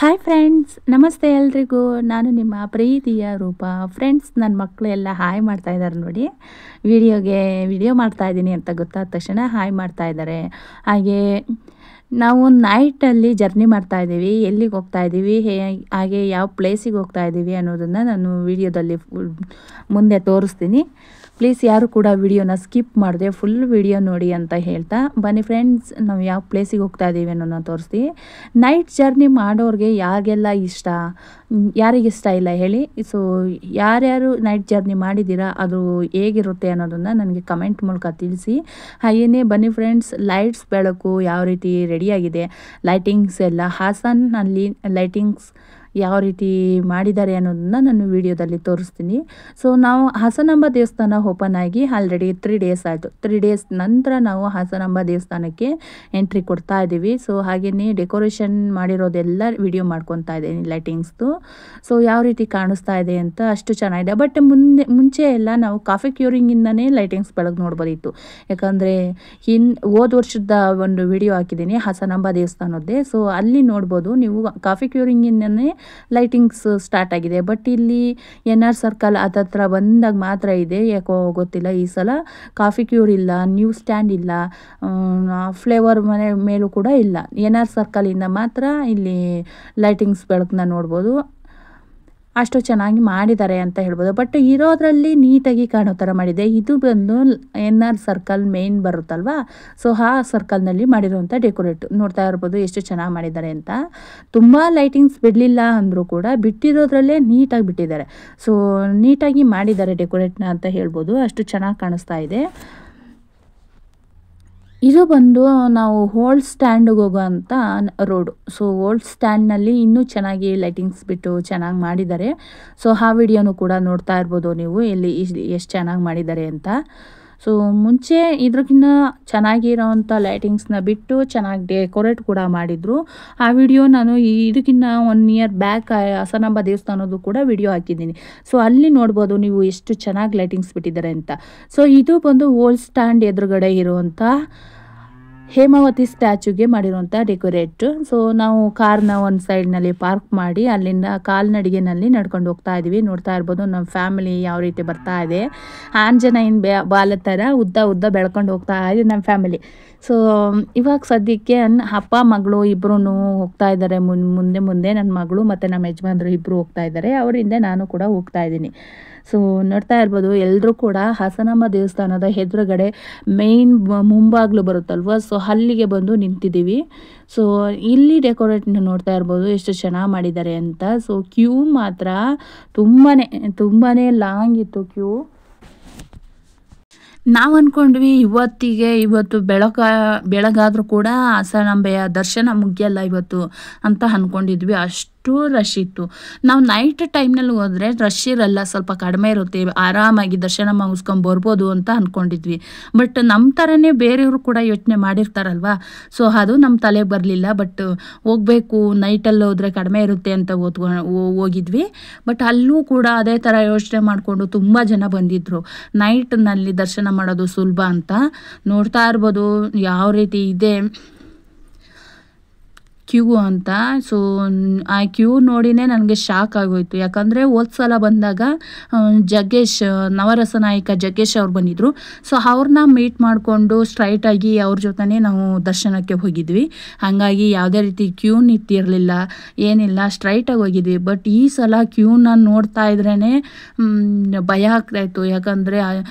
Hi friends, ನಮಸ್ತೆ ಎಲ್ರಿಗೂ. ನಾನು ನಿಮ್ಮ ಪ್ರೀತಿಯ ರೂಪ. ಫ್ರೆಂಡ್ಸ್, ನನ್ನ ಮಕ್ಕಳು ಎಲ್ಲ ಹಾಯ್ ಮಾಡ್ತಾ ಇದ್ದಾರೆ ನೋಡಿ. ವಿಡಿಯೋ ಮಾಡ್ತಾ ಇದ್ದೀನಿ ಅಂತ ಗೊತ್ತಾದ ತಕ್ಷಣ ಹಾಯ್ ಮಾಡ್ತಾ ಇದ್ದಾರೆ. ನಾವು ನೈಟಲ್ಲಿ ಜರ್ನಿ ಮಾಡ್ತಾ ಇದ್ದೀವಿ. ಎಲ್ಲಿಗೆ ಹೋಗ್ತಾ ಇದ್ದೀವಿ, ಹಾಗೆ ಯಾವ ಪ್ಲೇಸಿಗೆ ಹೋಗ್ತಾ ಇದ್ದೀವಿ ಅನ್ನೋದನ್ನು ನಾನು ವಿಡಿಯೋದಲ್ಲಿ ಮುಂದೆ ತೋರಿಸ್ತೀನಿ. ಪ್ಲೀಸ್ ಯಾರು ಕೂಡ ವಿಡಿಯೋನ ಸ್ಕಿಪ್ ಮಾಡಿದೆ ಫುಲ್ ವಿಡಿಯೋ ನೋಡಿ ಅಂತ ಹೇಳ್ತಾ ಬನ್ನಿ ಫ್ರೆಂಡ್ಸ್, ನಾವು ಯಾವ ಪ್ಲೇಸಿಗೆ ಹೋಗ್ತಾ ಇದ್ದೀವಿ ಅನ್ನೋದನ್ನ ತೋರಿಸ್ತೀವಿ. ನೈಟ್ ಜರ್ನಿ ಮಾಡೋರಿಗೆ ಯಾರಿಗೆಲ್ಲ ಇಷ್ಟ, ಯಾರಿಗಿಷ್ಟ ಇಲ್ಲ ಹೇಳಿ. ಸೊ ಯಾರ್ಯಾರು ನೈಟ್ ಜರ್ನಿ ಮಾಡಿದ್ದೀರಾ, ಅದು ಹೇಗಿರುತ್ತೆ ಅನ್ನೋದನ್ನು ನನಗೆ ಕಮೆಂಟ್ ಮೂಲಕ ತಿಳಿಸಿ. ಹಾಗೆಯೇ ಬನ್ನಿ ಫ್ರೆಂಡ್ಸ್, ಲೈಟ್ಸ್ ಬೆಳಕು ಯಾವ ರೀತಿ ರೆಡಿಯಾಗಿದೆ, ಲೈಟಿಂಗ್ಸ್ ಎಲ್ಲ ಹಾಸನಲ್ಲಿ ಲೈಟಿಂಗ್ಸ್ ಯಾವ ರೀತಿ ಮಾಡಿದ್ದಾರೆ ಅನ್ನೋದನ್ನ ನಾನು ವಿಡಿಯೋದಲ್ಲಿ ತೋರಿಸ್ತೀನಿ. ಸೊ ನಾವು ಹಾಸನಾಂಬ ದೇವಸ್ಥಾನ ಓಪನ್ ಆಗಿ ಆಲ್ರೆಡಿ 3 ಡೇಸ್ ಆಯಿತು. 3 ಡೇಸ್ ನಂತರ ನಾವು ಹಾಸನಾಂಬ ದೇವಸ್ಥಾನಕ್ಕೆ ಎಂಟ್ರಿ ಕೊಡ್ತಾ ಇದ್ದೀವಿ. ಸೊ ಹಾಗೆಯೇ ಡೆಕೋರೇಷನ್ ಮಾಡಿರೋದೆಲ್ಲ ವಿಡಿಯೋ ಮಾಡ್ಕೊತಾ ಇದ್ದೀನಿ ಲೈಟಿಂಗ್ಸ್ದು. ಸೊ ಯಾವ ರೀತಿ ಕಾಣಿಸ್ತಾ ಇದೆ ಅಂತ ಅಷ್ಟು ಚೆನ್ನಾಗಿದೆ. ಬಟ್ ಮುಂಚೆ ಎಲ್ಲ ನಾವು ಕಾಫಿ ಕ್ಯೂರಿಂಗಿಂದನೇ ಲೈಟಿಂಗ್ಸ್ ಬೆಳಗ್ಗೆ ನೋಡ್ಬೋದಿತ್ತು. ಯಾಕಂದರೆ ಹೋದ ವರ್ಷದ ಒಂದು ವಿಡಿಯೋ ಹಾಕಿದ್ದೀನಿ ಹಾಸನಾಂಬ ದೇವಸ್ಥಾನದ್ದೇ. ಸೊ ಅಲ್ಲಿ ನೋಡ್ಬೋದು ನೀವು, ಕಾಫಿ ಕ್ಯೂರಿಂಗಿಂದನೇ ಲೈಟಿಂಗ್ಸ್ ಸ್ಟಾರ್ಟ್ ಆಗಿದೆ. ಬಟ್ ಇಲ್ಲಿ NR ಸರ್ಕಲ್ ಹತ್ರ ಬಂದಾಗ ಮಾತ್ರ ಇದೆ, ಯಾಕೋ ಗೊತ್ತಿಲ್ಲ. ಈ ಸಲ ಕಾಫಿ ಕ್ಯೂರ್ ಇಲ್ಲ, ನ್ಯೂ ಸ್ಟ್ಯಾಂಡ್ ಇಲ್ಲ, ಫ್ಲೇವರ್ ಮನೆ ಮೇಲೂ ಕೂಡ ಇಲ್ಲ. NR ಸರ್ಕಲಿಂದ ಮಾತ್ರ ಇಲ್ಲಿ ಲೈಟಿಂಗ್ಸ್ ಬೆಳಕನ್ನ ನೋಡ್ಬೋದು. ಅಷ್ಟು ಚೆನ್ನಾಗಿ ಮಾಡಿದ್ದಾರೆ ಅಂತ ಹೇಳ್ಬೋದು. ಬಟ್ ಇರೋದ್ರಲ್ಲಿ ನೀಟಾಗಿ ಕಾಣೋ ಥರ ಮಾಡಿದೆ. ಇದು ಬಂದು NR ಸರ್ಕಲ್ ಮೇನ್ ಬರುತ್ತಲ್ವಾ, ಸೊ ಆ ಸರ್ಕಲ್ನಲ್ಲಿ ಮಾಡಿರೋಂಥ ಡೆಕೋರೇಟ್ ನೋಡ್ತಾ ಇರ್ಬೋದು ಎಷ್ಟು ಚೆನ್ನಾಗಿ ಮಾಡಿದ್ದಾರೆ ಅಂತ. ತುಂಬ ಲೈಟಿಂಗ್ಸ್ ಬಿಡಲಿಲ್ಲ ಅಂದರೂ ಕೂಡ ಬಿಟ್ಟಿರೋದ್ರಲ್ಲೇ ನೀಟಾಗಿ ಬಿಟ್ಟಿದ್ದಾರೆ. ಸೊ ನೀಟಾಗಿ ಮಾಡಿದ್ದಾರೆ ಡೆಕೋರೇಟ್ನ ಅಂತ ಹೇಳ್ಬೋದು. ಅಷ್ಟು ಚೆನ್ನಾಗಿ ಕಾಣಿಸ್ತಾ ಇದೆ. ಇದು ಬಂದು ನಾವು ಓಲ್ಡ್ ಸ್ಟ್ಯಾಂಡಿಗೆ ಹೋಗೋ ಅಂಥ ರೋಡು. ಸೊ ಓಲ್ಡ್ ಸ್ಟ್ಯಾಂಡ್ನಲ್ಲಿ ಇನ್ನೂ ಚೆನ್ನಾಗಿ ಲೈಟಿಂಗ್ಸ್ ಬಿಟ್ಟು ಚೆನ್ನಾಗಿ ಮಾಡಿದ್ದಾರೆ. ಸೊ ಆ ವಿಡಿಯೋನು ಕೂಡ ನೋಡ್ತಾ ಇರ್ಬೋದು ನೀವು, ಎಲ್ಲಿ ಎಷ್ಟು ಚೆನ್ನಾಗಿ ಮಾಡಿದ್ದಾರೆ ಅಂತ. ಸೊ ಮುಂಚೆ ಇದ್ರಕ್ಕಿಂತ ಚೆನ್ನಾಗಿರೋವಂಥ ಲೈಟಿಂಗ್ಸ್ನ ಬಿಟ್ಟು ಚೆನ್ನಾಗಿ ಡೆಕೋರೇಟ್ ಕೂಡ ಮಾಡಿದರು. ಆ ವಿಡಿಯೋ ನಾನು ಇದಕ್ಕಿಂತ 1 ಇಯರ್ ಬ್ಯಾಕ್ ಹಾಸನಾಂಬ ದೇವಸ್ಥಾನದ್ದು ಕೂಡ ವಿಡಿಯೋ ಹಾಕಿದ್ದೀನಿ. ಸೊ ಅಲ್ಲಿ ನೋಡ್ಬೋದು ನೀವು ಎಷ್ಟು ಚೆನ್ನಾಗಿ ಲೈಟಿಂಗ್ಸ್ ಬಿಟ್ಟಿದ್ದಾರೆ ಅಂತ. ಸೊ ಇದು ಬಂದು ಓಲ್ಡ್ ಸ್ಟ್ಯಾಂಡ್ ಎದುರುಗಡೆ ಇರುವಂಥ ಹೇಮಾವತಿ ಸ್ಟ್ಯಾಚುಗೆ ಮಾಡಿರುವಂಥ ಡೆಕೋರೇಟ್. ಸೊ ನಾವು ಕಾರ್ನ ಒಂದು ಸೈಡ್ನಲ್ಲಿ ಪಾರ್ಕ್ ಮಾಡಿ ಅಲ್ಲಿಂದ ಕಾಲ್ನಡಿಗೆನಲ್ಲಿ ನಡ್ಕೊಂಡು ಹೋಗ್ತಾ ಇದ್ದೀವಿ. ನೋಡ್ತಾ ಇರ್ಬೋದು ನಮ್ಮ ಫ್ಯಾಮಿಲಿ ಯಾವ ರೀತಿ ಬರ್ತಾ ಇದೆ. ಆಂಜನೇಯನ ಬಾಲ ಥರ ಉದ್ದ ಬೆಳ್ಕೊಂಡು ಹೋಗ್ತಾ ಇದೆ ನಮ್ಮ ಫ್ಯಾಮಿಲಿ. ಸೊ ಇವಾಗ ಸದ್ಯಕ್ಕೆ ಅಪ್ಪ ಮಗಳು ಇಬ್ಬರೂ ಹೋಗ್ತಾ ಇದ್ದಾರೆ. ಮುಂದೆ ನನ್ನ ಮಗಳು ಮತ್ತು ನಮ್ಮ ಯಜಮಾನ್ರು ಇಬ್ಬರು ಹೋಗ್ತಾ ಇದ್ದಾರೆ. ಅವರಿಂದ ನಾನು ಕೂಡ ಹೋಗ್ತಾ ಇದ್ದೀನಿ. ಸೊ ನೋಡ್ತಾ ಇರ್ಬೋದು ಎಲ್ಲರೂ ಕೂಡ ಹಾಸನಾಂಬ ದೇವಸ್ಥಾನದ ಎದುರುಗಡೆ ಮೇಯ್ನ್ ಮುಂಬಾಗ್ಲು ಬರುತ್ತಲ್ವ, ಸೊ ಅಲ್ಲಿಗೆ ಬಂದು ನಿಂತಿದ್ದೀವಿ. ಸೊ ಇಲ್ಲಿ ಡೆಕೋರೇಟ್ನ ನೋಡ್ತಾ ಇರ್ಬೋದು ಎಷ್ಟು ಚೆನ್ನಾಗಿ ಮಾಡಿದ್ದಾರೆ ಅಂತ. ಸೊ ಕ್ಯೂ ಮಾತ್ರ ತುಂಬಾ ಲಾಂಗ್ ಇತ್ತು ಕ್ಯೂ. ನಾವು ಅಂದ್ಕೊಂಡ್ವಿ ಇವತ್ತು ಬೆಳಗಾದರೂ ಕೂಡ ಹಾಸನಾಂಬೆಯ ದರ್ಶನ ಮುಗಿಯಲ್ಲ ಇವತ್ತು ಅಂತ ಅಂದ್ಕೊಂಡಿದ್ವಿ. ಅಷ್ಟು ರಶ್ ಇತ್ತು. ನಾವು ನೈಟ್ ಟೈಮ್ನಲ್ಲಿ ಹೋದರೆ ರಶ್ ಇರಲ್ಲ, ಸ್ವಲ್ಪ ಕಡಿಮೆ ಇರುತ್ತೆ, ಆರಾಮಾಗಿ ದರ್ಶನ ಮುಗಿಸ್ಕೊಂಡು ಬರ್ಬೋದು ಅಂತ ಅಂದ್ಕೊಂಡಿದ್ವಿ. ಬಟ್ ನಮ್ಮ ಥರನೇ ಬೇರೆಯವರು ಕೂಡ ಯೋಚನೆ ಮಾಡಿರ್ತಾರಲ್ವ, ಸೊ ಅದು ನಮ್ಮ ತಲೆಗೆ ಬರಲಿಲ್ಲ. ಬಟ್ ಹೋಗಬೇಕು, ನೈಟಲ್ಲಿ ಹೋದರೆ ಕಡಿಮೆ ಇರುತ್ತೆ ಅಂತ ಹೋಗಿದ್ವಿ. ಬಟ್ ಅಲ್ಲೂ ಕೂಡ ಅದೇ ಥರ ಯೋಚನೆ ಮಾಡಿಕೊಂಡು ತುಂಬ ಜನ ಬಂದಿದ್ದರು. ನೈಟ್ನಲ್ಲಿ ದರ್ಶನ ಮಾಡೋದು ಸುಲಭ ಅಂತ. ನೋಡ್ತಾ ಇರ್ಬೋದು ಯಾವ ರೀತಿ ಇದೆ ಕ್ಯೂ ಅಂತ. ಸೊ ಆ ಕ್ಯೂ ನೋಡಿನೇ ನನಗೆ ಶಾಕ್ ಆಗೋಯ್ತು. ಯಾಕಂದರೆ ಸಲ ಬಂದಾಗ ನವರಸ ನಾಯಕ ಜಗ್ಗೇಶ್ ಅವ್ರು ಬಂದಿದ್ದರು. ಸೊ ಅವ್ರನ್ನ ಮೀಟ್ ಮಾಡಿಕೊಂಡು ಸ್ಟ್ರೈಟಾಗಿ ಅವ್ರ ಜೊತೆನೇ ನಾವು ದರ್ಶನಕ್ಕೆ ಹೋಗಿದ್ವಿ. ಹಾಗಾಗಿ ಯಾವುದೇ ರೀತಿ ಕ್ಯೂ ನಿಂತಿರಲಿಲ್ಲ, ಏನಿಲ್ಲ, ಸ್ಟ್ರೈಟಾಗಿ ಹೋಗಿದ್ವಿ. ಬಟ್ ಈ ಸಲ ಕ್ಯೂನ ನೋಡ್ತಾ ಇದ್ರೇ ಭಯ ಆಗ್ತಾಯಿತ್ತು. ಯಾಕಂದರೆ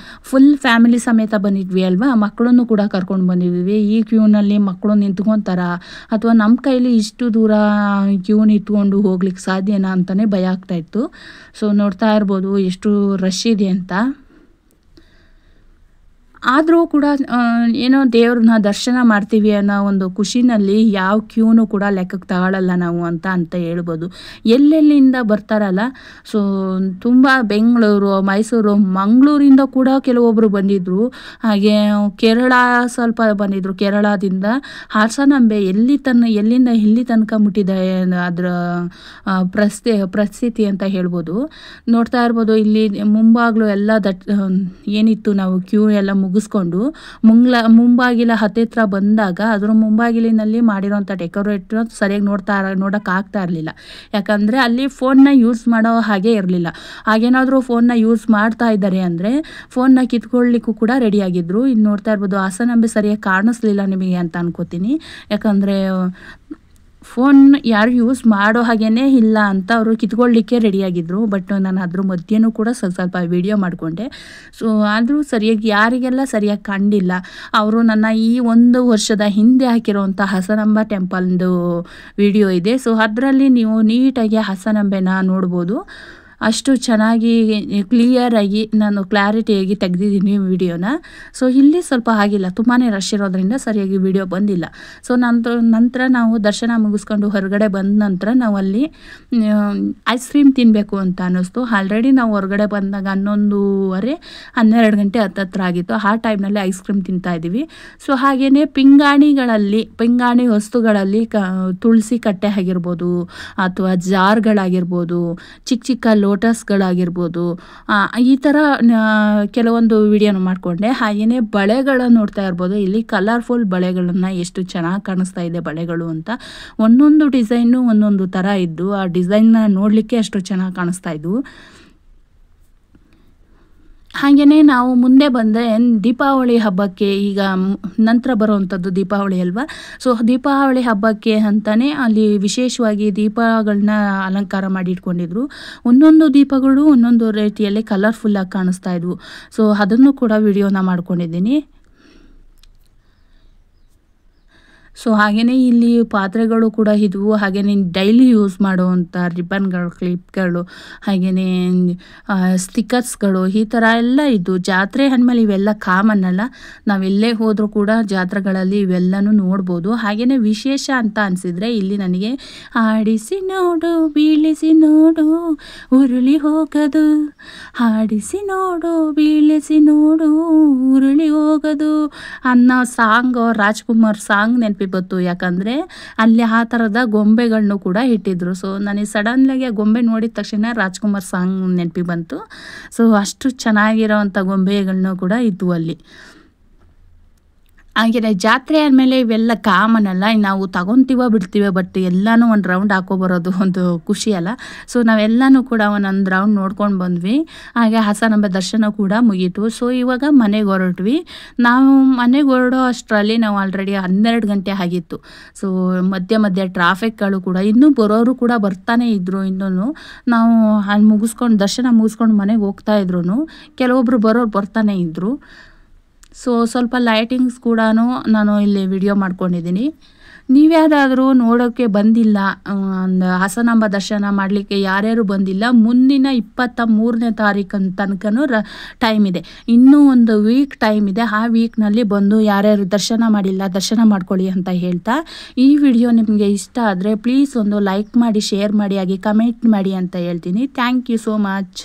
ಫುಲ್ ಫ್ಯಾಮಿಲಿ ಸಮೇತ ಬಂದಿದ್ವಿ ಅಲ್ವಾ, ಮಕ್ಕಳನ್ನು ಕೂಡ ಕರ್ಕೊಂಡು ಬಂದಿದ್ವಿ. ಈ ಕ್ಯೂನಲ್ಲಿ ಮಕ್ಕಳು ನಿಂತ್ಕೊತಾರ ಅಥವಾ ನಮ್ಮ ಕೈಲಿ ಇಷ್ಟು ದೂರ ಕ್ಯೂ ನಿಂತ್ಕೊಂಡು ಹೋಗ್ಲಿಕ್ಕೆ ಸಾಧ್ಯನಾ ಅಂತಲೇ ಭಯ ಆಗ್ತಾಯಿತ್ತು. ಸೊ ನೋಡ್ತಾ ಇರ್ಬೋದು ಎಷ್ಟು ರಶ್ ಇದೆ ಅಂತ. ಆದರೂ ಕೂಡ ಏನೋ ದೇವ್ರನ್ನ ದರ್ಶನ ಮಾಡ್ತೀವಿ ಅನ್ನೋ ಒಂದು ಖುಷಿನಲ್ಲಿ ಯಾವ ಕ್ಯೂನು ಕೂಡ ಲೆಕ್ಕಕ್ಕೆ ತಗೊಳ್ಳಲ್ಲ ನಾವು ಅಂತ ಹೇಳ್ಬೋದು. ಎಲ್ಲೆಲ್ಲಿಂದ ಬರ್ತಾರಲ್ಲ, ಸೊ ತುಂಬ ಬೆಂಗಳೂರು, ಮೈಸೂರು, ಮಂಗಳೂರಿಂದ ಕೂಡ ಕೆಲವೊಬ್ಬರು ಬಂದಿದ್ದರು. ಹಾಗೆ ಕೇರಳ ಸ್ವಲ್ಪ ಬಂದಿದ್ದರು. ಕೇರಳದಿಂದ ಹಾಸನಾಂಬೆ ಎಲ್ಲಿಂದ ಎಲ್ಲಿ ತನಕ ಮುಟ್ಟಿದೆ ಅದರ ಪರಿಸ್ಥಿತಿ ಅಂತ ಹೇಳ್ಬೋದು. ನೋಡ್ತಾ ಇರ್ಬೋದು ಇಲ್ಲಿ ಮುಂಬಾಗ್ಲು ಎಲ್ಲ ಏನಿತ್ತು ನಾವು ಕ್ಯೂ ಎಲ್ಲ ಮುಗಿಸ್ಕೊಂಡು ಮುಂಬಾಗಿಲ ಹತ್ತಿರ ಬಂದಾಗ ಅದರ ಮುಂಬಾಗಿಲಿನಲ್ಲಿ ಮಾಡಿರೋಂಥ ಡೆಕೋರೇಟ್ ಸರಿಯಾಗಿ ನೋಡೋಕ್ಕಾಗ್ತಾ ಇರಲಿಲ್ಲ. ಯಾಕಂದರೆ ಅಲ್ಲಿ ಫೋನ್ನ ಯೂಸ್ ಮಾಡೋ ಹಾಗೆ ಇರಲಿಲ್ಲ. ಹಾಗೇನಾದರೂ ಫೋನ್ನ ಯೂಸ್ ಮಾಡ್ತಾ ಇದ್ದಾರೆ ಅಂದರೆ ಫೋನ್ನ ಕಿತ್ಕೊಳ್ಳಿಕ್ಕೂ ಕೂಡ ರೆಡಿಯಾಗಿದ್ದರು. ಇನ್ನು ನೋಡ್ತಾ ಇರ್ಬೋದು ಹಾಸನಾಂಬೆ ಸರಿಯಾಗಿ ಕಾಣಿಸ್ಲಿಲ್ಲ ನಿಮಗೆ ಅಂತ ಅನ್ಕೋತೀನಿ. ಯಾಕಂದರೆ ಫೋನ್ ಯಾರು ಯೂಸ್ ಮಾಡೋ ಹಾಗೇ ಇಲ್ಲ ಅಂತ ಅವರು ಕಿತ್ಕೊಳ್ಳಿಕ್ಕೆ ರೆಡಿಯಾಗಿದ್ದರು. ಬಟ್ ನಾನು ಅದ್ರ ಮಧ್ಯೆನೂ ಕೂಡ ಸ್ವಲ್ಪ ವಿಡಿಯೋ ಮಾಡಿಕೊಂಡೆ. ಸೊ ಆದರೂ ಸರಿಯಾಗಿ ಯಾರಿಗೆಲ್ಲ ಸರಿಯಾಗಿ ಕಂಡಿಲ್ಲ. ಅವರು ನನ್ನ ಈ 1 ವರ್ಷದ ಹಿಂದೆ ಹಾಕಿರೋವಂಥ ಹಾಸನಾಂಬ ಟೆಂಪಲ್ದು ವಿಡಿಯೋ ಇದೆ. ಸೊ ಅದರಲ್ಲಿ ನೀವು ನೀಟಾಗಿ ಹಾಸನಾಂಬೆನ ನೋಡ್ಬೋದು. ಅಷ್ಟು ಚೆನ್ನಾಗಿ ಕ್ಲಿಯರಾಗಿ ನಾನು ಕ್ಲಾರಿಟಿಯಾಗಿ ತೆಗೆದಿದ್ದೀನಿ ವಿಡಿಯೋನ. ಸೊ ಇಲ್ಲಿ ಸ್ವಲ್ಪ ಆಗಿಲ್ಲ, ತುಂಬಾ ರಶ್ ಇರೋದ್ರಿಂದ ಸರಿಯಾಗಿ ವಿಡಿಯೋ ಬಂದಿಲ್ಲ. ಸೊ ನಂತರ ನಾವು ದರ್ಶನ ಮುಗಿಸ್ಕೊಂಡು ಹೊರಗಡೆ ಬಂದ ನಂತರ ನಾವು ಅಲ್ಲಿ ಐಸ್ ಕ್ರೀಮ್ ತಿನ್ನಬೇಕು ಅಂತ ಅನ್ನಿಸ್ತು. ಆಲ್ರೆಡಿ ನಾವು ಹೊರಗಡೆ ಬಂದಾಗ 11:30 12 ಗಂಟೆ ಹತ್ತತ್ರ ಆಗಿತ್ತು. ಆ ಟೈಮ್ನಲ್ಲಿ ಐಸ್ ಕ್ರೀಮ್ ತಿಂತಾಯಿದ್ದೀವಿ. ಸೊ ಹಾಗೆಯೇ ಪಿಂಗಾಣಿ ವಸ್ತುಗಳಲ್ಲಿ ತುಳಸಿ ಕಟ್ಟೆ ಆಗಿರ್ಬೋದು ಅಥವಾ ಜಾರ್ಗಳಾಗಿರ್ಬೋದು, ಚಿಕ್ಕ ಲೋಟಸ್ಗಳಾಗಿರ್ಬೋದು, ಈ ಥರ ಕೆಲವೊಂದು ವಿಡಿಯೋನ ಮಾಡಿಕೊಂಡೆ. ಹಾಗೆಯೇ ಬಳೆಗಳನ್ನು ನೋಡ್ತಾ ಇರ್ಬೋದು. ಇಲ್ಲಿ ಕಲರ್ಫುಲ್ ಬಳೆಗಳನ್ನು ಎಷ್ಟು ಚೆನ್ನಾಗಿ ಕಾಣಿಸ್ತಾ ಇದೆ ಬಳೆಗಳು ಅಂತ. ಒಂದೊಂದು ಡಿಸೈನು ಒಂದೊಂದು ಥರ ಇದ್ದು ಆ ಡಿಸೈನ್ನ ನೋಡಲಿಕ್ಕೆ ಅಷ್ಟು ಚೆನ್ನಾಗಿ ಕಾಣಿಸ್ತಾ ಇದ್ವು. ಹಾಗೆಯೇ ನಾವು ಮುಂದೆ ಬಂದರೆ ದೀಪಾವಳಿ ಹಬ್ಬಕ್ಕೆ, ಈಗ ನಂತರ ಬರುವಂಥದ್ದು ದೀಪಾವಳಿ ಅಲ್ವಾ. ಸೊ ದೀಪಾವಳಿ ಹಬ್ಬಕ್ಕೆ ಅಂತಲೇ ಅಲ್ಲಿ ವಿಶೇಷವಾಗಿ ದೀಪಗಳನ್ನ ಅಲಂಕಾರ ಮಾಡಿ ಇಟ್ಕೊಂಡಿದ್ರು. ಒಂದೊಂದು ದೀಪಗಳು ಒಂದೊಂದು ರೀತಿಯಲ್ಲಿ ಕಲರ್ಫುಲ್ಲಾಗಿ ಕಾಣಿಸ್ತಾ ಇದ್ವು. ಸೊ ಅದನ್ನು ಕೂಡ ವಿಡಿಯೋನ ಮಾಡ್ಕೊಂಡಿದ್ದೀನಿ. ಸೊ ಹಾಗೆಯೇ ಇಲ್ಲಿ ಪಾತ್ರೆಗಳು ಕೂಡ ಇದ್ವು. ಹಾಗೆಯೇ ಡೈಲಿ ಯೂಸ್ ಮಾಡುವಂಥ ರಿಬ್ಬನ್ಗಳು, ಕ್ಲಿಪ್ಗಳು, ಹಾಗೆಯೇ ಸ್ಟಿಕ್ಕರ್ಸ್ಗಳು, ಈ ಥರ ಎಲ್ಲ ಇದ್ದು. ಜಾತ್ರೆ ಅಂದಮೇಲೆ ಇವೆಲ್ಲ ಕಾಮನ್ ಅಲ್ಲ. ನಾವೆಲ್ಲೇ ಹೋದರೂ ಕೂಡ ಜಾತ್ರೆಗಳಲ್ಲಿ ಇವೆಲ್ಲನೂ ನೋಡ್ಬೋದು. ಹಾಗೆಯೇ ವಿಶೇಷ ಅಂತ ಅನಿಸಿದರೆ ಇಲ್ಲಿ ನನಗೆ ಆಡಿಸಿ ನೋಡು ಬೀಳಿಸಿ ನೋಡು ಉರುಳಿ ಹೋಗದು, ಆಡಿಸಿ ನೋಡು ಬೀಳಿಸಿ ನೋಡು ಉರುಳಿ ಹೋಗದು ಅನ್ನೋ ಸಾಂಗ್, ರಾಜ್ಕುಮಾರ್ ಸಾಂಗ್ ನೆನಪಿ ಬಂತು. ಯಾಕಂದರೆ ಅಲ್ಲಿ ಆ ಥರದ ಗೊಂಬೆಗಳನ್ನು ಕೂಡ ಇಟ್ಟಿದ್ರು. ಸೊ ನನಗೆ ಸಡನ್ಲಾಗಿ ಆ ಗೊಂಬೆ ನೋಡಿದ ತಕ್ಷಣ ರಾಜ್ಕುಮಾರ್ ಸಾಂಗ್ ನೆನಪಿ ಬಂತು. ಸೊ ಅಷ್ಟು ಚೆನ್ನಾಗಿರೋವಂಥ ಗೊಂಬೆಗಳನ್ನು ಕೂಡ ಇದ್ವು ಅಲ್ಲಿ. ಹಾಗೆಯೇ ಜಾತ್ರೆ ಆದಮೇಲೆ ಇವೆಲ್ಲ ಕಾಮನ್ ಅಲ್ಲ, ನಾವು ತಗೊತೀವೋ ಬಿಡ್ತೀವೋ, ಬಟ್ ಎಲ್ಲನೂ ಒಂದು ರೌಂಡ್ ಹಾಕೊಬರೋದು ಒಂದು ಖುಷಿ ಅಲ್ಲ. ಸೊ ನಾವೆಲ್ಲನೂ ಕೂಡ ಒಂದೊಂದು ರೌಂಡ್ ನೋಡ್ಕೊಂಡು ಬಂದ್ವಿ. ಹಾಗೆ ಹಾಸನಾಂಬೆ ದರ್ಶನ ಕೂಡ ಮುಗೀತು. ಸೊ ಇವಾಗ ಮನೆಗೆ ಹೊರಟ್ವಿ. ನಾವು ಮನೆಗೆ ಹೊರಡೋ ಅಷ್ಟರಲ್ಲಿ ನಾವು ಆಲ್ರೆಡಿ 12 ಗಂಟೆ ಆಗಿತ್ತು. ಸೊ ಮಧ್ಯೆ ಟ್ರಾಫಿಕ್ಗಳು ಕೂಡ ಇನ್ನೂ ಬರೋರು ಕೂಡ ಬರ್ತಾನೆ ಇದ್ದರು. ಇನ್ನೂ ನಾವು ಅಲ್ಲಿ ದರ್ಶನ ಮುಗಿಸ್ಕೊಂಡು ಮನೆಗೆ ಹೋಗ್ತಾ ಇದ್ರು ಕೆಲವೊಬ್ರು ಬರೋರು ಬರ್ತಾನೆ ಇದ್ದರು. ಸೊ ಸ್ವಲ್ಪ ಲೈಟಿಂಗ್ಸ್ ಕೂಡ ನಾನು ಇಲ್ಲಿ ವಿಡಿಯೋ ಮಾಡ್ಕೊಂಡಿದ್ದೀನಿ. ನೀವ್ಯಾರಾದರೂ ನೋಡೋಕ್ಕೆ ಬಂದಿಲ್ಲ, ಹಾಸನಾಂಬ ದರ್ಶನ ಮಾಡಲಿಕ್ಕೆ ಯಾರ್ಯಾರು ಬಂದಿಲ್ಲ, ಮುಂದಿನ 23ನೇ ತಾರೀಕು ತನಕನೂ ಟೈಮ್ ಇದೆ. ಇನ್ನೂ ಒಂದು ವೀಕ್ ಟೈಮ್ ಇದೆ. ಆ ವೀಕ್ನಲ್ಲಿ ಬಂದು ಯಾರ್ಯಾರು ದರ್ಶನ ಮಾಡಿಲ್ಲ ದರ್ಶನ ಮಾಡ್ಕೊಳ್ಳಿ ಅಂತ ಹೇಳ್ತಾ, ಈ ವಿಡಿಯೋ ನಿಮಗೆ ಇಷ್ಟ ಆದರೆ ಪ್ಲೀಸ್ ಒಂದು ಲೈಕ್ ಮಾಡಿ, ಶೇರ್ ಮಾಡಿ, ಹಾಗೆ ಕಮೆಂಟ್ ಮಾಡಿ ಅಂತ ಹೇಳ್ತೀನಿ. Thank you so much.